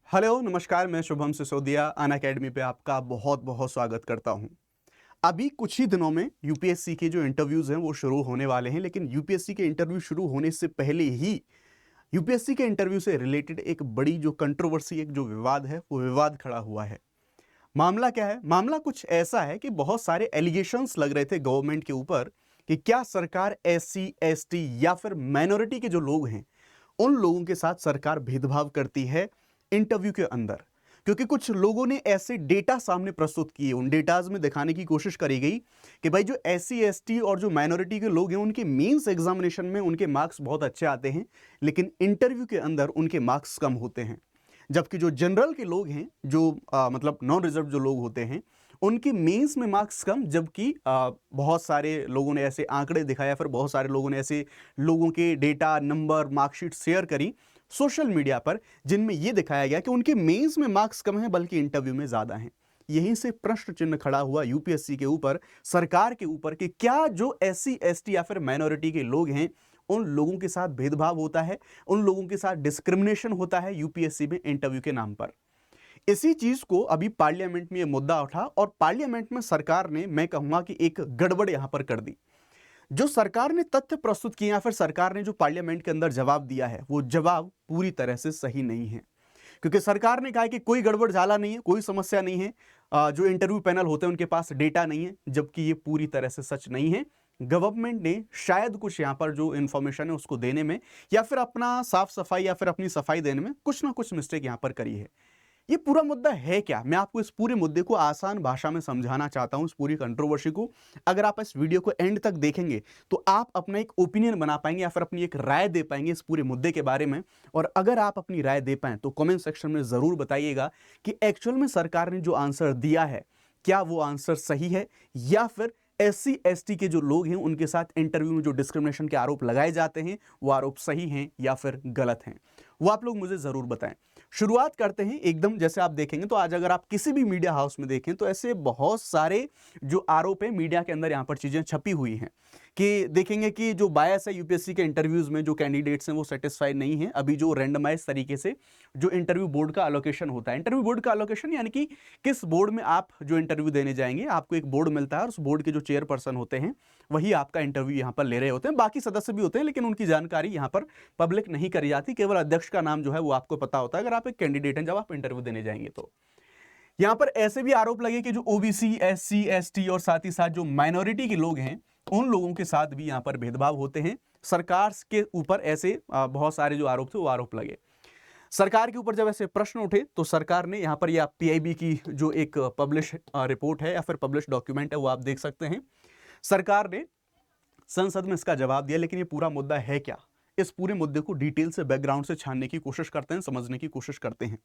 Hello नमस्कार, मैं Shubham Sisodia Unacademy पे आपका बहुत बहुत स्वागत करता हूं। अभी कुछ ही दिनों में यूपीएससी के जो इंटरव्यूज़ हैं वो शुरू होने वाले हैं, लेकिन यूपीएससी के इंटरव्यू शुरू होने से पहले ही यूपीएससी के इंटरव्यू से रिलेटेड एक बड़ी जो कंट्रोवर्सी, एक जो विवाद है, वो विवाद खड़ा हुआ है। मामला क्या है? मामला कुछ ऐसा है कि बहुत सारे एलिगेशंस लग रहे थे गवर्नमेंट के ऊपर कि क्या सरकार एससी, एसटी या फिर माइनॉरिटी के जो लोग हैं, उन लोगों के साथ सरकार भेदभाव करती है इंटरव्यू के अंदर। क्योंकि कुछ लोगों ने ऐसे डेटा सामने प्रस्तुत किए, उन डेटाज में दिखाने की कोशिश करी गई कि भाई जो एससी, एसटी और जो माइनॉरिटी के लोग हैं उनके मेंस एग्जामिनेशन में उनके मार्क्स बहुत अच्छे आते हैं, लेकिन इंटरव्यू के अंदर उनके मार्क्स कम होते हैं। जबकि जो जनरल के लोग हैं, जो मतलब नॉन रिजर्व जो लोग होते हैं, उनके मेंस में मार्क्स कम। जबकि बहुत सारे लोगों ने ऐसे आंकड़े दिखाया, फिर बहुत सारे लोगों ने ऐसे लोगों के डेटा, नंबर, मार्कशीट शेयर करी सोशल मीडिया पर, जिनमें यह दिखाया गया कि उनके मेंस में मार्क्स कम हैं बल्कि इंटरव्यू में ज्यादा हैं। यहीं से प्रश्न चिन्ह खड़ा हुआ यूपीएससी के ऊपर, सरकार के ऊपर, कि क्या जो एससी, एसटी या फिर माइनॉरिटी के लोग हैं उन लोगों के साथ भेदभाव होता है, उन लोगों के साथ डिस्क्रिमिनेशन होता है यूपीएससी में इंटरव्यू के नाम पर। इसी चीज को अभी पार्लियामेंट में यह मुद्दा उठा और पार्लियामेंट में सरकार ने, मैं कहूंगा कि एक गड़बड़ यहां पर कर दी। जो सरकार ने तथ्य प्रस्तुत किए या फिर सरकार ने जो पार्लियामेंट के अंदर जवाब दिया है, वो जवाब पूरी तरह से सही नहीं है। क्योंकि सरकार ने कहा कि कोई गड़बड़ झाला नहीं है, कोई समस्या नहीं है, जो इंटरव्यू पैनल होते हैं उनके पास डेटा नहीं है, जबकि ये पूरी तरह से सच नहीं है। गवर्नमेंट ने शायद कुछ यहां पर जो इंफॉर्मेशन है उसको देने में, या फिर अपना साफ सफाई या फिर अपनी सफाई देने में कुछ ना कुछ मिस्टेक यहां पर करी है। ये पूरा मुद्दा है क्या, मैं आपको इस पूरे मुद्दे को आसान भाषा में समझाना चाहता हूं, इस पूरी कंट्रोवर्सी को। अगर आप इस वीडियो को एंड तक देखेंगे तो आप अपना एक ओपिनियन बना पाएंगे या फिर अपनी एक राय दे पाएंगे इस पूरे मुद्दे के बारे में। और अगर आप अपनी राय दे पाएं तो कमेंट सेक्शन में जरूर बताइएगा कि एक्चुअल में सरकार ने जो आंसर दिया है, क्या वो आंसर सही है, या फिर एससी, एसटी के जो लोग हैं उनके साथ इंटरव्यू में जो डिस्क्रिमिनेशन के आरोप लगाए जाते हैं वो आरोप सही हैं या फिर गलत हैं। वो आप लोग मुझे जरूर बताएं। शुरुआत करते हैं एकदम, जैसे आप देखेंगे तो आज अगर आप किसी भी मीडिया हाउस में देखें तो ऐसे बहुत सारे जो आरोप है मीडिया के अंदर, यहां पर चीजें छपी हुई हैं कि देखेंगे कि जो बायस है यूपीएससी के इंटरव्यूज में, जो कैंडिडेट्स हैं वो सेटिस्फाइड नहीं है। अभी जो रैंडमाइज तरीके से जो इंटरव्यू बोर्ड का एलोकेशन होता है, इंटरव्यू बोर्ड का एलोकेशन यानी कि किस बोर्ड में आप जो इंटरव्यू देने जाएंगे, आपको एक बोर्ड मिलता है और उस बोर्ड के जो चेयरपर्सन होते हैं वही आपका इंटरव्यू यहां पर ले रहे होते हैं। बाकी सदस्य भी होते हैं लेकिन उनकी जानकारी यहां पर पब्लिक नहीं करी जाती, केवल अध्यक्ष का नाम जो है वो आपको पता होता है अगर आप एक कैंडिडेट हैं, जब आप इंटरव्यू देने जाएंगे। तो यहां पर ऐसे भी आरोप लगे कि जो ओबीसी, एससी, एसटी और साथ ही साथ जो माइनॉरिटी के लोग हैं उन लोगों के साथ भी यहां पर भेदभाव होते हैं। सरकार के ऊपर ऐसे बहुत सारे जो आरोप थे वो आरोप लगे। सरकार के ऊपर जब ऐसे प्रश्न उठे तो सरकार ने यहां पर, या पीआईबी की जो एक पब्लिश रिपोर्ट है या फिर पब्लिश डॉक्यूमेंट है वो आप देख सकते हैं, सरकार ने संसद में इसका जवाब दिया। लेकिन ये पूरा मुद्दा है क्या, इस पूरे मुद्दे को डिटेल से, बैकग्राउंड से छानने की कोशिश करते हैं, समझने की कोशिश करते हैं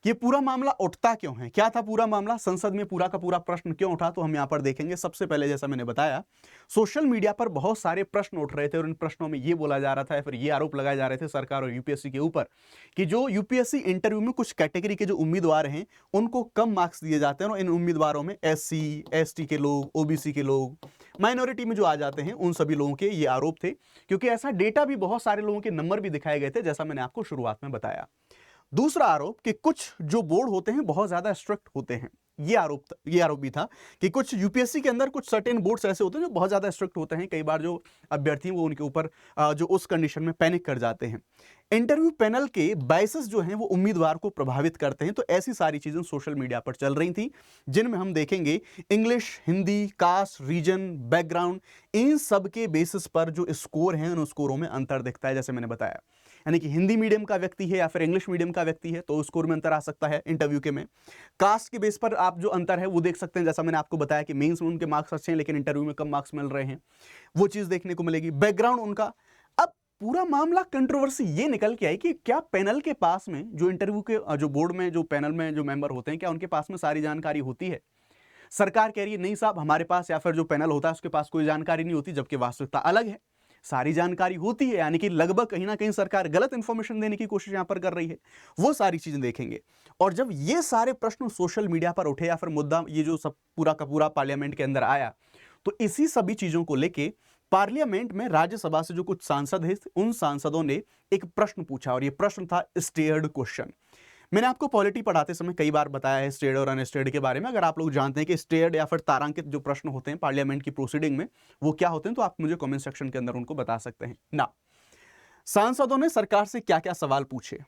कि ये पूरा मामला उठता क्यों है, क्या था पूरा मामला, संसद में पूरा का पूरा प्रश्न क्यों उठा। तो हम यहां पर देखेंगे। सबसे पहले जैसा मैंने बताया, सोशल मीडिया पर बहुत सारे प्रश्न उठ रहे थे और इन प्रश्नों में यह बोला जा रहा था या फिर ये आरोप लगाए जा रहे थे सरकार और यूपीएससी के ऊपर कि जो यूपीएससी इंटरव्यू में कुछ कैटेगरी के जो उम्मीदवार हैं उनको कम मार्क्स दिए जाते हैं और इन उम्मीदवारों में एससी, एसटी के लोग, ओबीसी के लोग, माइनॉरिटी में जो आ जाते हैं उन सभी लोगों के ये आरोप थे। क्योंकि ऐसा डेटा भी, बहुत सारे लोगों के नंबर भी दिखाए गए थे, जैसा मैंने आपको शुरुआत में बताया। दूसरा आरोप कि कुछ जो बोर्ड होते हैं बहुत ज्यादा स्ट्रिक्ट होते हैं। ये आरोप भी था कि कुछ यूपीएससी के अंदर कुछ सर्टेन बोर्ड्स ऐसे होते हैं जो बहुत ज्यादा स्ट्रिक्ट होते हैं। कई बार जो अभ्यर्थी वो उनके ऊपर जो उस कंडीशन में पैनिक कर जाते हैं। इंटरव्यू पैनल के बायसेस जो हैं वो उम्मीदवार को प्रभावित करते हैं। तो ऐसी सारी चीजें सोशल मीडिया पर चल रही थी, जिनमें हम देखेंगे English, Hindi, caste, region, background, इन सब के बेसिस पर जो स्कोर हैं उन स्कोरों में अंतर दिखता है। जैसे मैंने बताया, यानी कि हिंदी मीडियम का व्यक्ति है या फिर इंग्लिश मीडियम का व्यक्ति है तो स्कोर में अंतर आ सकता है इंटरव्यू के में। कास्ट के बेस पर आप जो अंतर है वो देख सकते हैं, जैसा मैंने आपको बताया कि मेंस में उनके मार्क्स अच्छे हैं लेकिन इंटरव्यू में कम मार्क्स मिल रहे हैं, वो चीज देखने को मिलेगी। बैकग्राउंड उनका। अब पूरा मामला, कंट्रोवर्सी ये निकल के आई कि क्या पैनल के पास में, जो इंटरव्यू के जो बोर्ड में, जो पैनल में जो मेंबर होते हैं, क्या उनके पास में सारी जानकारी होती है। सरकार कह रही है नहीं साहब, हमारे पास, या फिर जो पैनल होता है उसके पास कोई जानकारी नहीं होती, जबकि वास्तविकता अलग है, सारी जानकारी होती है। यानी कि लगभग कहीं ना कहीं सरकार गलत इंफॉर्मेशन देने की कोशिश यहां पर कर रही है। वो सारी चीजें देखेंगे। और जब ये सारे प्रश्न सोशल मीडिया पर उठे या फिर मुद्दा ये जो सब पूरा का पूरा पार्लियामेंट के अंदर आया, तो इसी सभी चीजों को लेके पार्लियामेंट में राज्यसभा से जो कुछ सांसद हैं उन सांसदों ने एक प्रश्न पूछा और ये प्रश्न था स्टेयर्ड क्वेश्चन। मैंने आपको पॉलिटी पढ़ाते समय कई बार बताया है स्टेड और अनस्टेड के बारे में। अगर आप लोग जानते हैं कि स्टेड या फिर तारांकित जो प्रश्न होते हैं पार्लियामेंट की प्रोसीडिंग में वो क्या होते हैं, तो आप मुझे कमेंट सेक्शन के अंदर उनको बता सकते हैं ना। सांसदों ने सरकार से क्या क्या सवाल पूछे,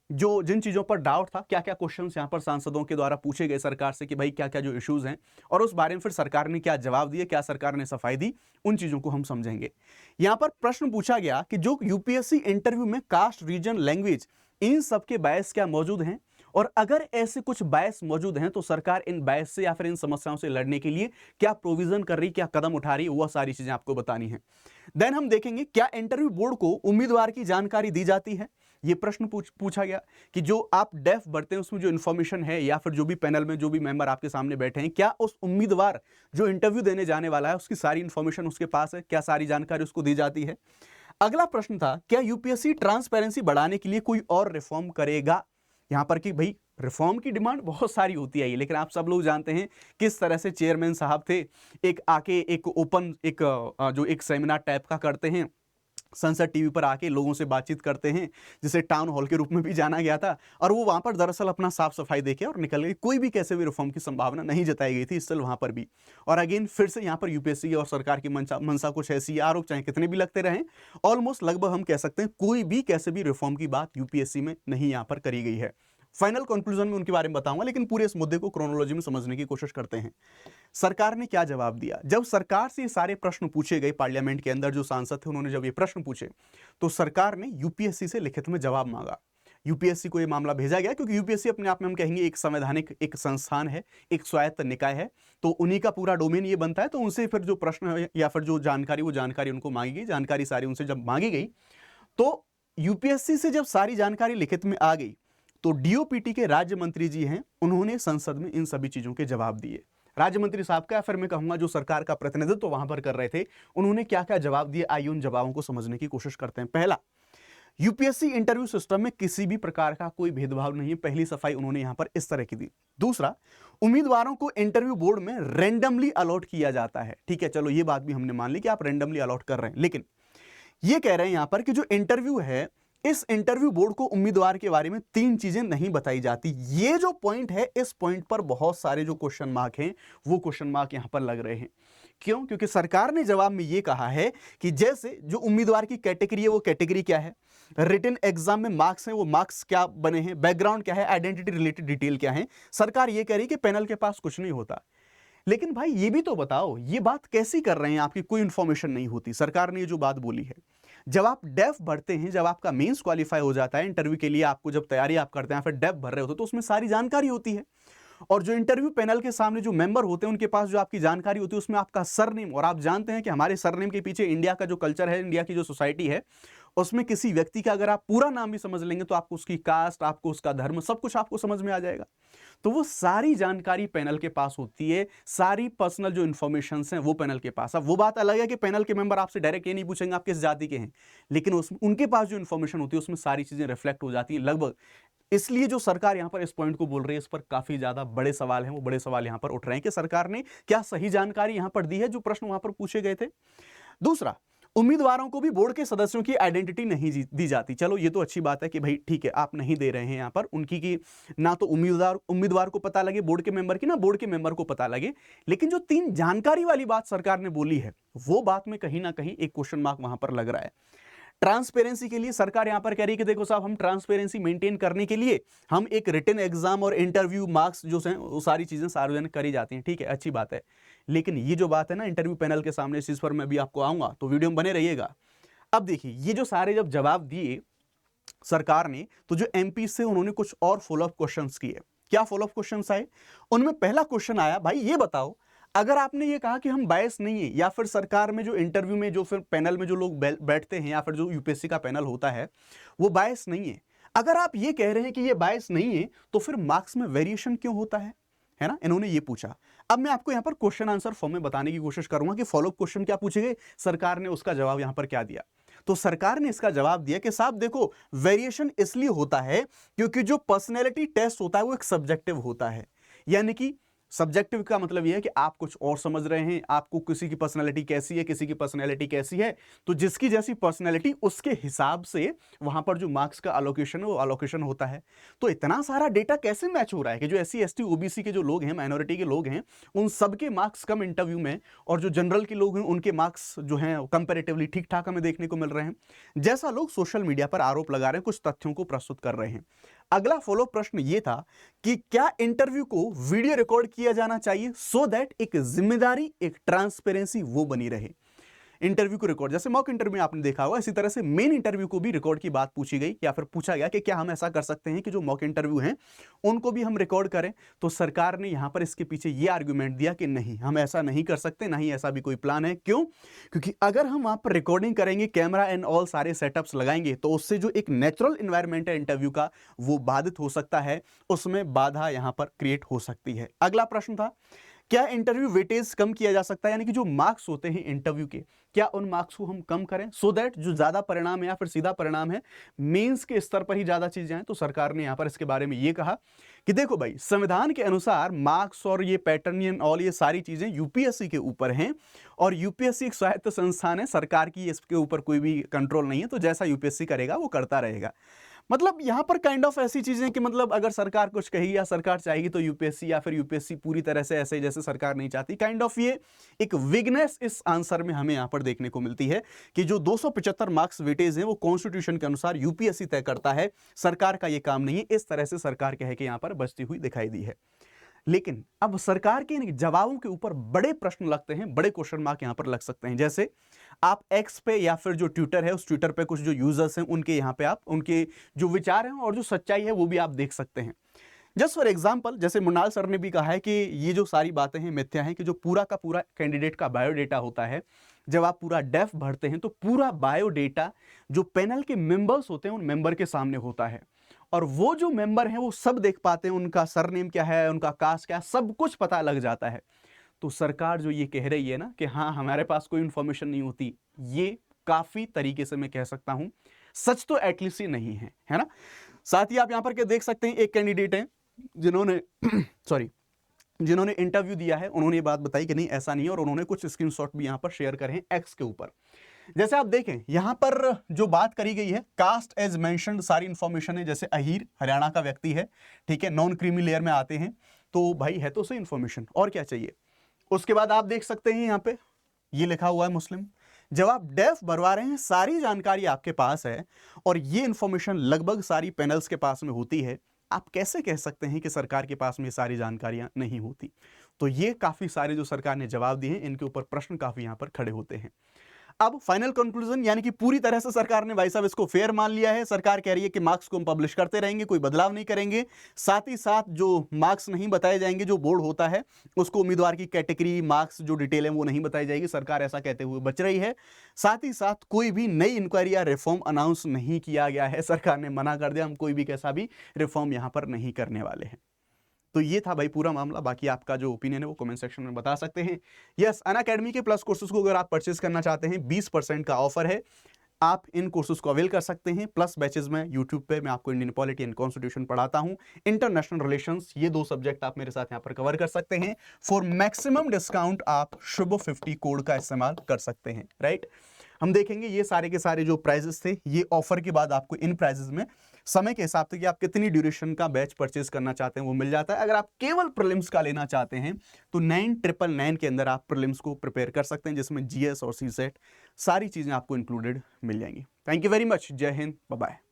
जो जिन चीजों पर डाउट था, क्या क्या क्वेश्चंस यहां पर सांसदों के द्वारा पूछे गए सरकार से कि भाई क्या क्या जो इश्यूज हैं, और उस बारे में फिर सरकार ने क्या जवाब दिए, क्या सरकार ने सफाई दी, उन चीजों को हम समझेंगे। यहां पर प्रश्न पूछा गया कि जो यूपीएससी इंटरव्यू में कास्ट, रीजन, लैंग्वेज, इन सबके बायस क्या मौजूद हैं, और अगर ऐसे कुछ बायस मौजूद हैं तो सरकार इन बायस से या फिर इन समस्याओं से लड़ने के लिए क्या प्रोविजन कर रही, क्या कदम उठा रही, वह सारी चीजें आपको बतानी है। देन हम देखेंगे क्या इंटरव्यू बोर्ड को उम्मीदवार की जानकारी दी जाती है। यह प्रश्न पूछा गया कि जो आप डेफ भरते हैं उसमें जो इंफॉर्मेशन है, या फिर जो भी पैनल में जो भी मेंबर आपके सामने बैठे हैं, क्या उस उम्मीदवार जो इंटरव्यू देने जाने वाला है उसकी सारी इंफॉर्मेशन उसके पास है, क्या सारी जानकारी उसको दी जाती है। अगला प्रश्न था क्या यूपीएससी ट्रांसपेरेंसी बढ़ाने के लिए कोई और रिफॉर्म करेगा। यहां पर कि भाई रिफॉर्म की डिमांड बहुत सारी होती है, लेकिन आप सब लोग जानते हैं किस तरह से चेयरमैन साहब थे, एक आके एक ओपन जो एक सेमिनार टाइप का करते हैं, संसद टीवी पर आके लोगों से बातचीत करते हैं, जिसे टाउन हॉल के रूप में भी जाना गया था, और वो वहां पर दरअसल अपना साफ सफाई देके और निकल गई। कोई भी कैसे भी रिफॉर्म की संभावना नहीं जताई गई थी स्टिल वहां पर भी। और अगेन फिर से यहाँ पर यूपीएससी और सरकार की मंशा कुछ ऐसी, आरोप चाहे कितने भी लगते रहे, ऑलमोस्ट लगभग हम कह सकते हैं कोई भी कैसे भी रिफॉर्म की बात यूपीएससी में नहीं यहाँ पर करी गई है। फाइनल कंक्लूजन में उनके बारे में बताऊंगा, लेकिन पूरे इस मुद्दे को क्रोनोलॉजी में समझने की कोशिश करते हैं। सरकार ने क्या जवाब दिया। जब सरकार से ये सारे प्रश्न पूछे गए, पार्लियामेंट के अंदर जो सांसद थे उन्होंने जब ये प्रश्न पूछे, तो सरकार ने यूपीएससी से लिखित में जवाब मांगा। यूपीएससी को ये मामला भेजा गया क्योंकि यूपीएससी अपने आप में हम कहेंगे एक संवैधानिक एक संस्थान है, एक स्वायत्त निकाय है, तो उन्हीं का पूरा डोमेन ये बनता है। तो उनसे फिर जो प्रश्न है या फिर जो जानकारी, वो जानकारी उनको मांगी गई। जानकारी सारी उनसे जब मांगी गई तो यूपीएससी से जब सारी जानकारी लिखित में आ गई तो डीओपीटी के राज्य मंत्री जी हैं, उन्होंने संसद में इन सभी चीजों के जवाब दिए। राज्य मंत्री साहब का, फिर मैं कहूंगा जो सरकार का प्रतिनिधित्व तो वहां पर कर रहे थे, उन्होंने क्या क्या जवाब दिए, आइए उन जवाबों को समझने की कोशिश करते हैं। पहला, यूपीएससी इंटरव्यू सिस्टम में किसी भी प्रकार का कोई भेदभाव नहीं है, पहली सफाई उन्होंने यहां पर इस तरह की दी। दूसरा, उम्मीदवारों को इंटरव्यू बोर्ड में रैंडमली अलॉट किया जाता है। ठीक है, चलो ये बात भी हमने मान ली कि आप रैंडमली अलॉट कर रहे हैं, लेकिन ये कह रहे हैं यहां पर कि जो इंटरव्यू है, इस इंटरव्यू बोर्ड को उम्मीदवार के बारे में 3 चीजें नहीं बताई जाती। ये जो पॉइंट है, इस पॉइंट पर बहुत सारे जो क्वेश्चन मार्क हैं, वो क्वेश्चन मार्क यहां पर लग रहे हैं। क्यों? क्योंकि सरकार ने जवाब में ये कहा है कि जैसे जो उम्मीदवार की कैटेगरी है, वो कैटेगरी क्या है, रिटन एग्जाम में मार्क्स हैं, वो मार्क्स क्या बने हैं, बैकग्राउंड क्या है, आइडेंटिटी रिलेटेड डिटेल क्या है। सरकार ये कह रही है कि पैनल के पास कुछ नहीं होता। लेकिन भाई ये भी तो बताओ, ये बात कैसी कर रहे हैं, आपकी कोई इंफॉर्मेशन नहीं होती। सरकार ने ये जो बात बोली है, जब आप डेफ भरते हैं, जब आपका मेंस क्वालिफाई हो जाता है इंटरव्यू के लिए, आपको जब तैयारी आप करते हैं, फिर डेफ भर रहे होते तो उसमें सारी जानकारी होती है। और जो इंटरव्यू पैनल के सामने जो मेंबर होते हैं, उनके पास जो आपकी जानकारी होती है उसमें आपका सरनेम, और आप जानते हैं कि हमारे सरनेम के पीछे इंडिया का जो कल्चर है, इंडिया की जो सोसाइटी है, उसमें किसी व्यक्ति का अगर आप पूरा नाम भी समझ लेंगे तो आपको उसकी कास्ट, आपको उसका धर्म, सब कुछ आपको समझ में आ जाएगा। तो वो सारी जानकारी पैनल के पास होती है, सारी पर्सनल जो इंफॉर्मेशन हैं वो पैनल के पास। अब वो बात अलग है कि पैनल के मेंबर आपसे डायरेक्ट ये नहीं पूछेंगे आप किस जाति के हैं, लेकिन उसमें उनके पास जो इंफॉर्मेशन होती है उसमें सारी चीजें रिफ्लेक्ट हो जाती है लगभग। इसलिए जो सरकार यहां पर इस पॉइंट को बोल रही है, इस पर काफी ज्यादा बड़े सवाल हैं, वो बड़े सवाल यहां पर उठ रहे हैं कि सरकार ने क्या सही जानकारी यहां पर दी है, जो प्रश्न वहां पर पूछे गए थे। दूसरा, उम्मीदवारों को भी बोर्ड के सदस्यों की आइडेंटिटी नहीं दी जाती। चलो ये तो अच्छी बात है कि भाई ठीक है, आप नहीं दे रहे हैं यहां पर उनकी की, ना तो उम्मीदवार को पता लगे बोर्ड के मेंबर की, ना बोर्ड के मेंबर को पता लगे। लेकिन जो 3 जानकारी वाली बात सरकार ने बोली है, वो बात में कहीं ना कहीं एक क्वेश्चन मार्क वहां पर लग रहा है। ट्रांसपेरेंसी के लिए सरकार यहां पर कह रही है कि देखो साहब, हम ट्रांसपेरेंसी मेंटेन करने के लिए हम एक रिटन एग्जाम और इंटरव्यू मार्क्स जो हैं वो सारी चीजें सार्वजनिक करी जाती हैं। ठीक है, अच्छी बात है, लेकिन ये जो बात है ना इंटरव्यू पैनल के सामने, इस चीज पर मैं भी आपको आऊंगा, तो वीडियो में बने रहिएगा। अब देखिए, ये जो सारे जब जवाब दिए सरकार ने, तो जो एमपी से उन्होंने कुछ और फॉलोअप क्वेश्चंस किए। क्या फॉलोअप क्वेश्चंस आए? उनमें पहला क्वेश्चन आया, भाई ये बताओ, अगर आपने ये कहा कि हम बायस नहीं है, या फिर सरकार में जो इंटरव्यू में जो फिर पैनल में जो लोग बैठते हैं, या फिर जो यूपीएससी का पैनल होता है, वो बायस नहीं है, अगर आप ये कह रहे हैं कि ये बायस नहीं है, तो फिर मार्क्स में वेरिएशन क्यों होता है ना? इन्होंने ये पूछा। अब मैं आपको यहां पर क्वेश्चन आंसर फॉर्म में बताने की कोशिश करूंगा कि फॉलोअप क्वेश्चन क्या पूछे गए, सरकार ने उसका जवाब यहां पर क्या दिया। तो सरकार ने इसका जवाब दिया कि साहब देखो, वेरिएशन इसलिए होता है क्योंकि जो पर्सनैलिटी टेस्ट होता है वो एक सब्जेक्टिव होता है, यानी कि सब्जेक्टिव का मतलब यह है कि आप कुछ और समझ रहे हैं, आपको किसी की पर्सनैलिटी कैसी है, किसी की पर्सनैलिटी कैसी है, तो जिसकी जैसी पर्सनैलिटी उसके हिसाब से वहां पर जो मार्क्स का अलोकेशन है वो अलोकेशन होता है। तो इतना सारा डेटा कैसे मैच हो रहा है कि जो SC ST OBC के जो लोग हैं, माइनॉरिटी के लोग हैं, उन सबके मार्क्स कम इंटरव्यू में, और जो जनरल के लोग हैं उनके मार्क्स जो हैं कंपैरेटिवली ठीक ठाक हमें देखने को मिल रहे हैं, जैसा लोग सोशल मीडिया पर आरोप लगा रहे हैं, कुछ तथ्यों को प्रस्तुत कर रहे हैं। अगला फॉलो प्रश्न यह था कि क्या इंटरव्यू को वीडियो रिकॉर्ड किया जाना चाहिए सो दैट एक जिम्मेदारी, एक ट्रांसपेरेंसी वो बनी रहे। इंटरव्यू को रिकॉर्ड, जैसे मॉक इंटरव्यू में आपने देखा होगा, इसी तरह से मेन इंटरव्यू को भी रिकॉर्ड की बात पूछी गई या फिर पूछा गया कि क्या हम ऐसा कर सकते हैं कि जो मॉक इंटरव्यू हैं उनको भी हम रिकॉर्ड करें। तो सरकार ने यहां पर इसके पीछे ये आर्गुमेंट दिया कि नहीं, हम ऐसा नहीं कर सकते, नहीं ऐसा भी कोई प्लान है। क्यों? क्योंकि अगर हम वहां पर रिकॉर्डिंग करेंगे, कैमरा एंड ऑल सारे सेटअप्स लगाएंगे, तो उससे जो एक नेचुरल एनवायरमेंट है इंटरव्यू का वो बाधित हो सकता है, उसमें बाधा यहां पर क्रिएट हो सकती है। अगला प्रश्न था, क्या इंटरव्यू वेटेज कम किया जा सकता है, यानी कि जो मार्क्स होते हैं इंटरव्यू के, क्या उन मार्क्स को हम कम करें सो दैट जो ज्यादा परिणाम है या फिर सीधा परिणाम है मेंस के स्तर पर ही ज्यादा चीजें आए। तो सरकार ने यहां पर इसके बारे में यह कहा कि देखो भाई, संविधान के अनुसार मार्क्स और ये पैटर्न ऑल ये सारी चीजें यूपीएससी के ऊपर हैं, और यूपीएससी एक स्वायत्त संस्थान है, सरकार की इसके ऊपर कोई भी कंट्रोल नहीं है, तो जैसा यूपीएससी करेगा वो करता रहेगा। मतलब यहां पर काइंड ऑफ ऐसी चीजें कि मतलब अगर सरकार कुछ कही या सरकार चाहेगी तो यूपीएससी, या फिर यूपीएससी पूरी तरह से ऐसे जैसे सरकार नहीं चाहती, काइंड ऑफ ये एक विगनेस इस आंसर में हमें यहां पर देखने को मिलती है कि जो 275 मार्क्स वेटेज है वो कॉन्स्टिट्यूशन के अनुसार यूपीएससी तय करता है, सरकार का ये काम नहीं है। इस तरह से सरकार कह के यहां पर बचती हुई दिखाई दी है। लेकिन अब सरकार के इन जवाबों के ऊपर बड़े प्रश्न लगते हैं, बड़े क्वेश्चन मार्क यहां पर लग सकते हैं। जैसे आप एक्स पे या फिर जो ट्विटर है उस ट्विटर पे कुछ जो यूजर्स हैं उनके यहां पे आप उनके जो विचार हैं और जो सच्चाई है वो भी आप देख सकते हैं। जस्ट फॉर एग्जाम्पल, जैसे मुनाल सर ने भी कहा है कि ये जो सारी बातें हैं मिथ्या हैं, कि जो पूरा का पूरा कैंडिडेट का बायोडेटा होता है, जब आप पूरा डेफ भरते हैं तो पूरा बायोडेटा जो पैनल के मेंबर्स होते हैं उन मेंबर के सामने होता है, और वो जो मेंबर हैं वो सब देख पाते हैं, उनका सरनेम क्या है, उनका कास्ट क्या है, सब कुछ पता लग जाता है। तो सरकार जो ये कह रही है ना कि हाँ हमारे पास कोई इंफॉर्मेशन नहीं होती, ये काफी तरीके से मैं कह सकता हूं सच तो एटलीस्ट ये नहीं है ना। साथ ही आप यहां पर क्या देख सकते हैं, एक कैंडिडेट है जिन्होंने जिन्होंने इंटरव्यू दिया है, उन्होंने ये बात बताई कि नहीं ऐसा नहीं है, और उन्होंने कुछ स्क्रीनशॉट भी यहां पर शेयर करे हैं एक्स के ऊपर। जैसे आप देखें यहां पर जो बात करी गई है, कास्ट एज मेंशन्ड सारी इंफॉर्मेशन है, जैसे अहीर हरियाणा का व्यक्ति है, ठीक है, नॉन क्रीमी लेयर में आते हैं, तो भाई है तो सही इंफॉर्मेशन, और क्या चाहिए। उसके बाद आप देख सकते हैं यहां पे ये लिखा हुआ है मुस्लिम। जब आप डेफ भरवा रहे हैं, सारी जानकारी आपके पास है और ये इंफॉर्मेशन लगभग सारी पैनल्स के पास में होती है, आप कैसे कह सकते हैं कि सरकार के पास में सारी जानकारियां नहीं होती। तो ये काफी सारे जो सरकार ने जवाब दिए हैं, इनके ऊपर प्रश्न काफी यहां पर खड़े होते हैं। अब फाइनल कंक्लूजन, यानी कि पूरी तरह से सरकार ने भाई साहब इसको फेयर मान लिया है। सरकार कह रही है कि मार्क्स को हम पब्लिश करते रहेंगे, कोई बदलाव नहीं करेंगे। साथ ही साथ जो मार्क्स नहीं बताए जाएंगे, जो बोर्ड होता है उसको उम्मीदवार की कैटेगरी मार्क्स जो डिटेल है वो नहीं बताई जाएगी, सरकार ऐसा कहते हुए बच रही है। साथ ही साथ कोई भी नई इंक्वायरी या रिफॉर्म अनाउंस नहीं किया गया है, सरकार ने मना कर दिया, हम कोई भी कैसा भी रिफॉर्म यहां पर नहीं करने वाले हैं। तो ये था भाई पूरा मामला। बाकी आपका जो ओपिनियन है वो कमेंट सेक्शन में बता सकते हैं। यस, अनअकैडमी के प्लस कोर्सेज को अगर आप परचेज करना चाहते हैं, 20% का ऑफर है, आप इन कोर्सेज को अवेल कर सकते हैं। प्लस बैचेज में यूट्यूब पे मैं आपको इंडियन पॉलिटी एंड कॉन्स्टिट्यूशन पढ़ाता हूं, इंटरनेशनल रिलेशंस, ये 2 सब्जेक्ट आप मेरे साथ यहां पर कवर कर सकते हैं। फॉर मैक्सिमम डिस्काउंट आप शुभ 50 कोड का इस्तेमाल कर सकते हैं, राइट। हम देखेंगे ये सारे के सारे जो प्राइजेस थे, ये ऑफर के बाद आपको इन प्राइजेस में समय के हिसाब से कि आप कितनी ड्यूरेशन का बैच परचेज करना चाहते हैं वो मिल जाता है। अगर आप केवल प्रीलिम्स का लेना चाहते हैं तो 9999 के अंदर आप प्रीलिम्स को प्रिपेयर कर सकते हैं, जिसमें जीएस और सीसेट सारी चीजें आपको इंक्लूडेड मिल जाएंगी। थैंक यू वेरी मच, जय हिंद, बाय बाय।